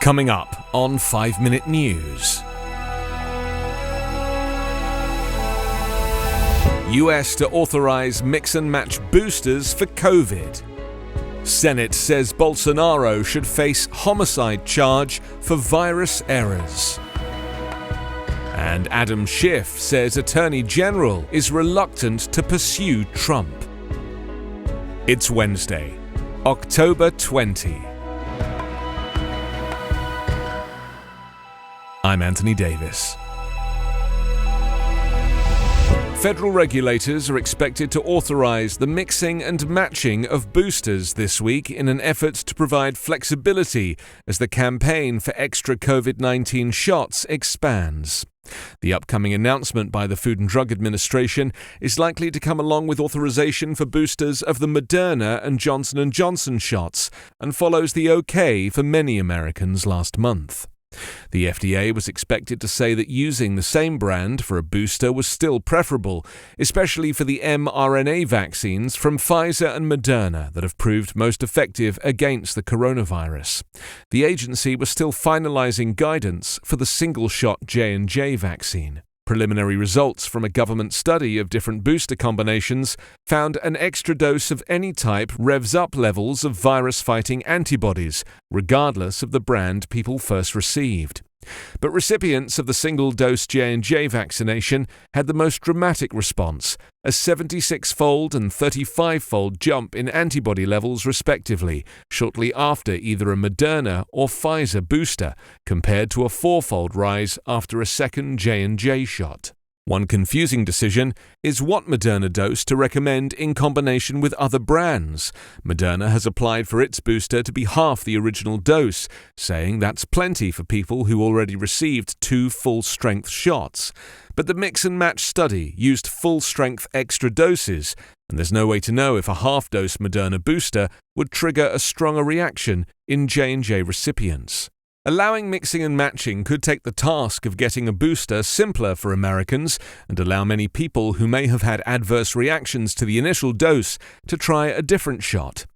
Coming up on 5 Minute News. US to authorize mix-and-match boosters for COVID. Senate says Bolsonaro should face homicide charge for virus errors. And Adam Schiff says Attorney General is reluctant to pursue Trump. It's Wednesday, October 20. I'm Anthony Davis. Federal regulators are expected to authorize the mixing and matching of boosters this week in an effort to provide flexibility as the campaign for extra COVID-19 shots expands. The upcoming announcement by the Food and Drug Administration is likely to come along with authorization for boosters of the Moderna and Johnson & Johnson shots and follows the OK for many Americans last month. The FDA was expected to say that using the same brand for a booster was still preferable, especially for the mRNA vaccines from Pfizer and Moderna that have proved most effective against the coronavirus. The agency was still finalizing guidance for the single-shot J&J vaccine. Preliminary results from a government study of different booster combinations found an extra dose of any type revs up levels of virus-fighting antibodies, regardless of the brand people first received. But recipients of the single-dose J&J vaccination had the most dramatic response, a 76-fold and 35-fold jump in antibody levels respectively, shortly after either a Moderna or Pfizer booster, compared to a 4-fold rise after a second J&J shot. One confusing decision is what Moderna dose to recommend in combination with other brands. Moderna has applied for its booster to be half the original dose, saying that's plenty for people who already received 2 full-strength shots. But the mix-and-match study used full-strength extra doses, and there's no way to know if a half-dose Moderna booster would trigger a stronger reaction in J&J recipients. Allowing mixing and matching could take the task of getting a booster simpler for Americans and allow many people who may have had adverse reactions to the initial dose to try a different shot.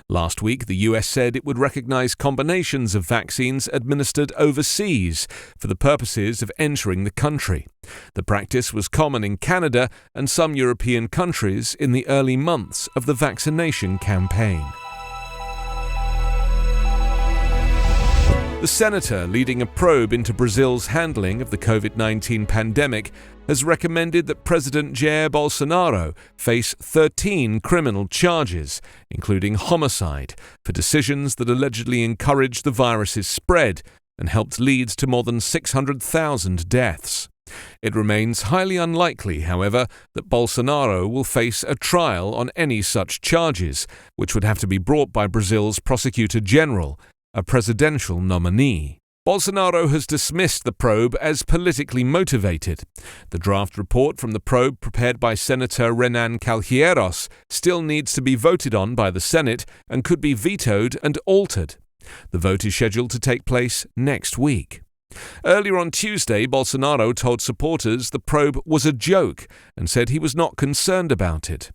Last week, the US said it would recognize combinations of vaccines administered overseas for the purposes of entering the country. The practice was common in Canada and some European countries in the early months of the vaccination campaign. The senator leading a probe into Brazil's handling of the COVID-19 pandemic has recommended that President Jair Bolsonaro face 13 criminal charges, including homicide, for decisions that allegedly encouraged the virus's spread and helped lead to more than 600,000 deaths. It remains highly unlikely, however, that Bolsonaro will face a trial on any such charges, which would have to be brought by Brazil's prosecutor general, a presidential nominee. Bolsonaro has dismissed the probe as politically motivated. The draft report from the probe prepared by Senator Renan Calheiros still needs to be voted on by the Senate and could be vetoed and altered. The vote is scheduled to take place next week. Earlier on Tuesday, Bolsonaro told supporters the probe was a joke and said he was not concerned about it.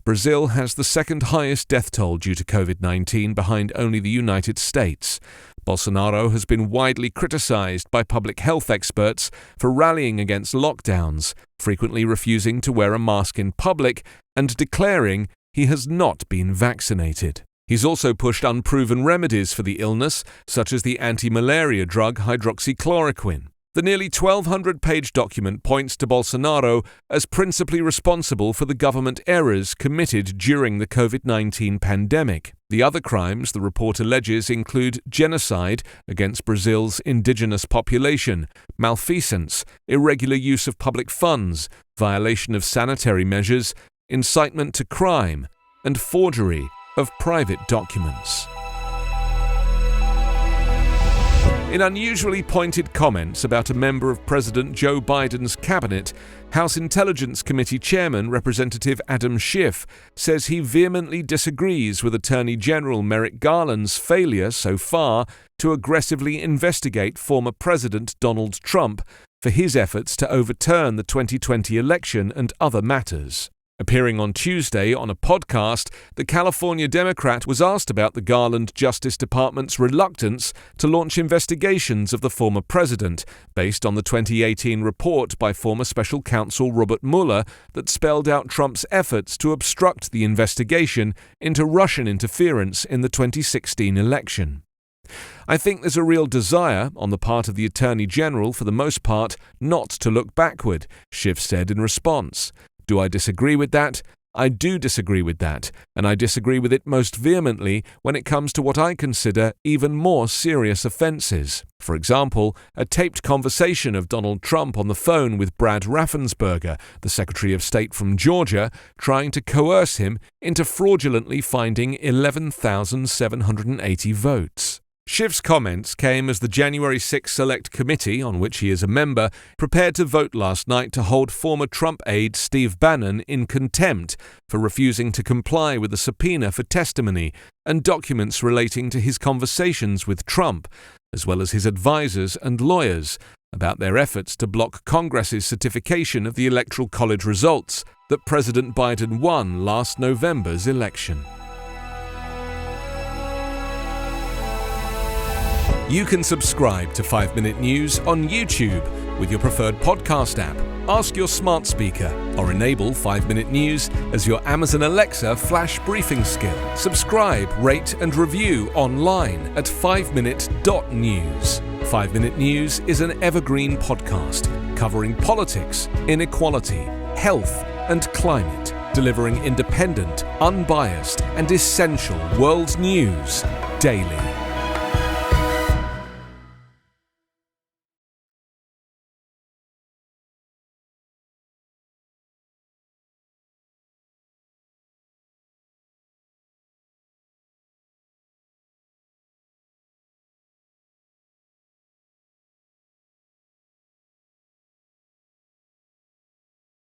Brazil has the second highest death toll due to COVID-19 behind only the United States. Bolsonaro has been widely criticized by public health experts for rallying against lockdowns, frequently refusing to wear a mask in public and declaring he has not been vaccinated. He's also pushed unproven remedies for the illness, such as the anti-malaria drug hydroxychloroquine. The nearly 1,200-page document points to Bolsonaro as principally responsible for the government errors committed during the COVID-19 pandemic. The other crimes the report alleges include genocide against Brazil's indigenous population, malfeasance, irregular use of public funds, violation of sanitary measures, incitement to crime, and forgery of private documents. In unusually pointed comments about a member of President Joe Biden's cabinet, House Intelligence Committee Chairman Representative Adam Schiff says he vehemently disagrees with Attorney General Merrick Garland's failure so far to aggressively investigate former President Donald Trump for his efforts to overturn the 2020 election and other matters. Appearing on Tuesday on a podcast, the California Democrat was asked about the Garland Justice Department's reluctance to launch investigations of the former president, based on the 2018 report by former special counsel Robert Mueller that spelled out Trump's efforts to obstruct the investigation into Russian interference in the 2016 election. I think there's a real desire, on the part of the Attorney General for the most part, not to look backward, Schiff said in response. Do I disagree with that? I do disagree with that, and I disagree with it most vehemently when it comes to what I consider even more serious offences. For example, a taped conversation of Donald Trump on the phone with Brad Raffensperger, the Secretary of State from Georgia, trying to coerce him into fraudulently finding 11,780 votes. Schiff's comments came as the January 6 Select Committee, on which he is a member, prepared to vote last night to hold former Trump aide Steve Bannon in contempt for refusing to comply with a subpoena for testimony and documents relating to his conversations with Trump, as well as his advisors and lawyers, about their efforts to block Congress's certification of the Electoral College results that President Biden won last November's election. You can subscribe to 5 Minute News on YouTube with your preferred podcast app. Ask your smart speaker or enable 5 Minute News as your Amazon Alexa flash briefing skill. Subscribe, rate and review online at 5minute.news. 5 Minute News is an Evergreen Podcast covering politics, inequality, health and climate, delivering independent, unbiased and essential world news daily.